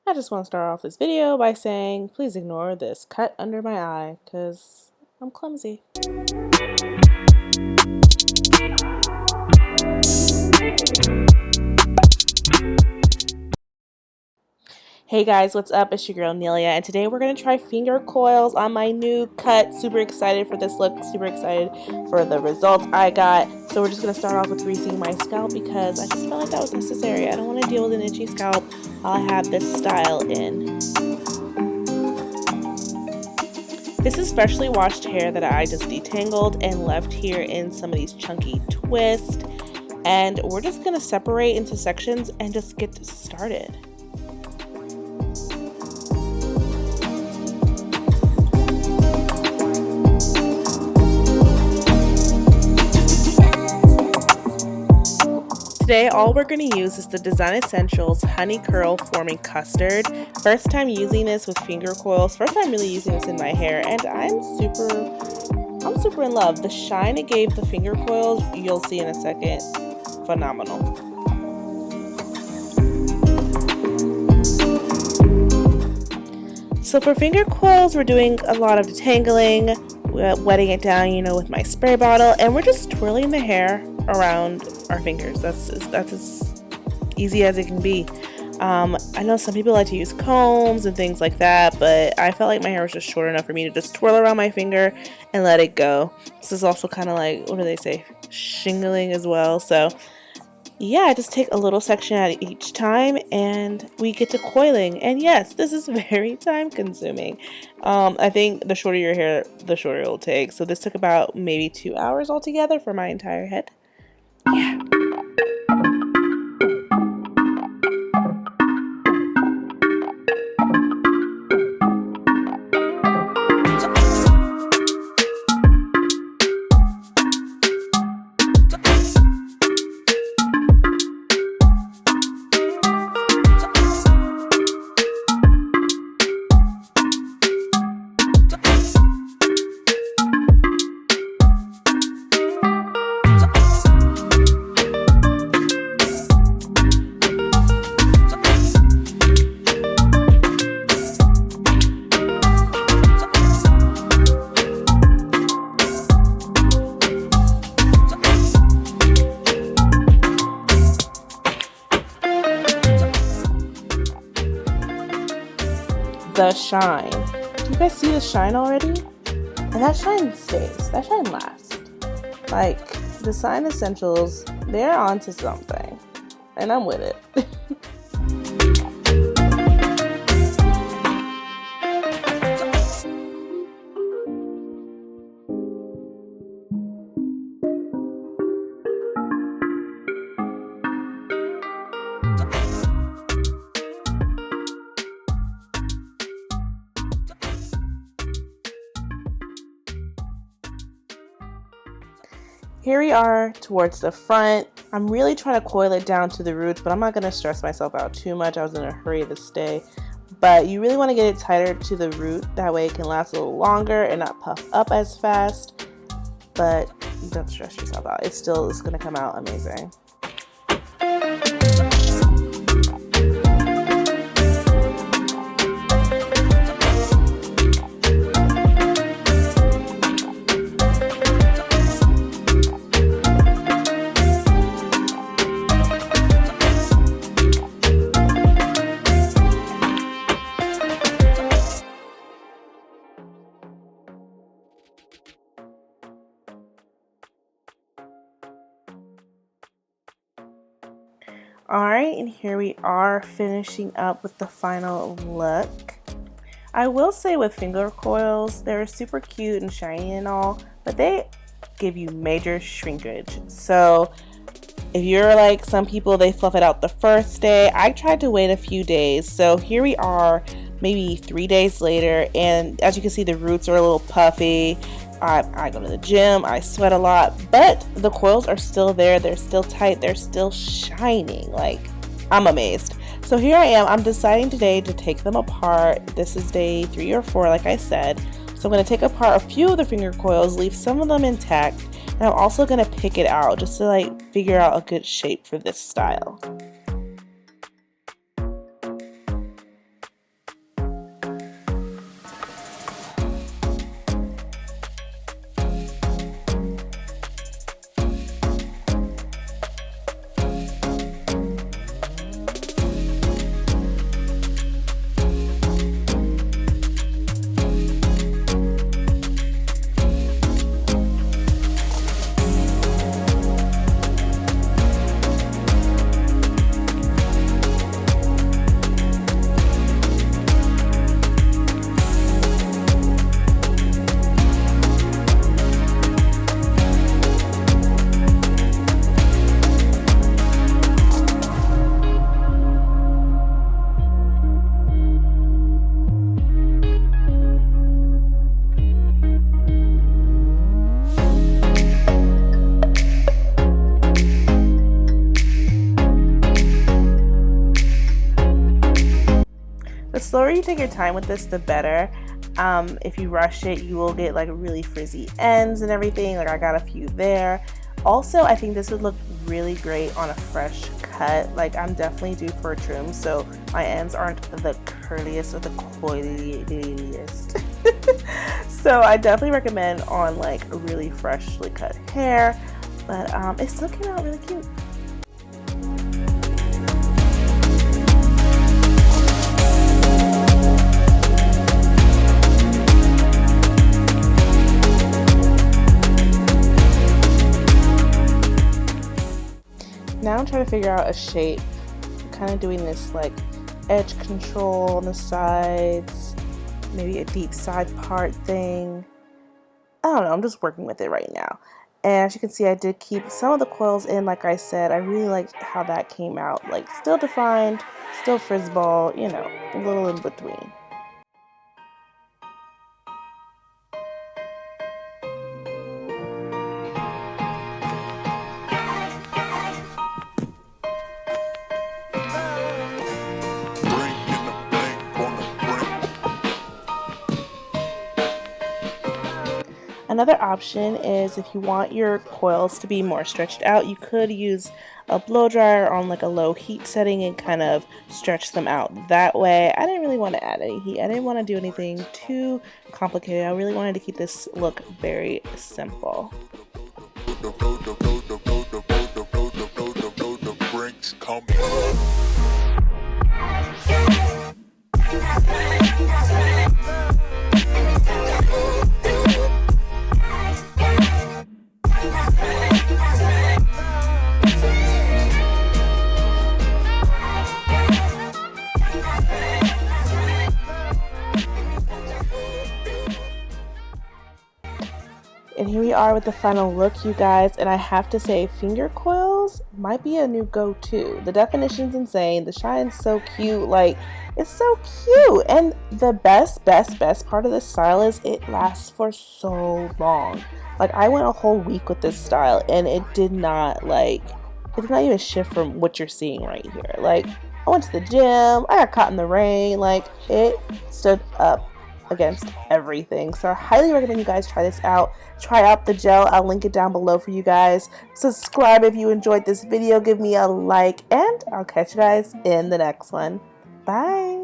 I just want to start off this video by saying please ignore this cut under my eye because I'm clumsy. Hey guys, what's up? It's your girl Nelia, and today we're going to try finger coils on my new cut. Super excited for this look, super excited for the results I got. So we're just going to start off with greasing my scalp because I just felt like that was necessary. I don't want to deal with an itchy scalp while I have this style in. This is freshly washed hair that I just detangled and left here in some of these chunky twists. And we're just going to separate into sections and just get started. Today, all we're going to use is the Design Essentials Honey Curl Forming Custard. First time using this with finger coils. First time really using this in my hair, and I'm super in love. The shine it gave the finger coils, you'll see in a second, phenomenal. So for finger coils, we're doing a lot of detangling, wetting it down, with my spray bottle, and we're just twirling the hair around our fingers. That's as easy as it can be. I know some people like to use combs and things like that, but I felt like my hair was just short enough for me to just twirl around my finger and let it go. This is also kind of like, what do they say, shingling as well. So yeah, just take a little section at each time and we get to coiling. And yes, this is very time consuming. I think the shorter your hair, the shorter it'll take. So this took about maybe 2 hours altogether for my entire head. Yeah. The shine. Do you guys see the shine already? And that shine stays. That shine lasts. Like, Design Essentials, they're onto something. And I'm with it. Here we are towards the front. I'm really trying to coil it down to the roots, but I'm not going to stress myself out too much. I was in a hurry this day. But you really want to get it tighter to the root. That way it can last a little longer and not puff up as fast. But don't stress yourself out. It's going to come out amazing. Alright, and here we are finishing up with the final look. I will say with finger coils, they're super cute and shiny and all, but they give you major shrinkage. So if you're like some people, they fluff it out the first day. I tried to wait a few days. So here we are maybe 3 days later, and as you can see, the roots are a little puffy. I go to the gym, I sweat a lot, but the coils are still there. They're still tight. They're still shining. Like, I'm amazed. So here I am. I'm deciding today to take them apart. This is day 3 or 4, like I said. So I'm going to take apart a few of the finger coils, leave some of them intact, and I'm also going to pick it out just to like figure out a good shape for this style. The slower you take your time with this, the better. If you rush it, you will get like really frizzy ends and everything. Like I got a few there. Also, I think this would look really great on a fresh cut. Like I'm definitely due for a trim, so my ends aren't the curliest or the coiliest. So I definitely recommend on like a really freshly cut hair, but it still came out really cute. Now I'm trying to figure out a shape. I'm kind of doing this like edge control on the sides, maybe a deep side part thing. I don't know, I'm just working with it right now. And as you can see, I did keep some of the coils in, like I said. I really liked how that came out. Like still defined, still frizz ball, you know, a little in between. Another option is if you want your coils to be more stretched out, you could use a blow dryer on like a low heat setting and kind of stretch them out that way. I didn't really want to add any heat. I didn't want to do anything too complicated. I really wanted to keep this look very simple. And here we are with the final look, you guys, and I have to say finger coils might be a new go-to. The definition's insane, the shine's so cute, like it's so cute. And the best part of this style is it lasts for so long. Like I went a whole week with this style and it did not even shift from what you're seeing right here. Like I went to the gym, I got caught in the rain, like it stood up against everything. So I highly recommend you guys try this out. Try out the gel. I'll link it down below for you guys. Subscribe if you enjoyed this video. Give me a like, and I'll catch you guys in the next one. Bye.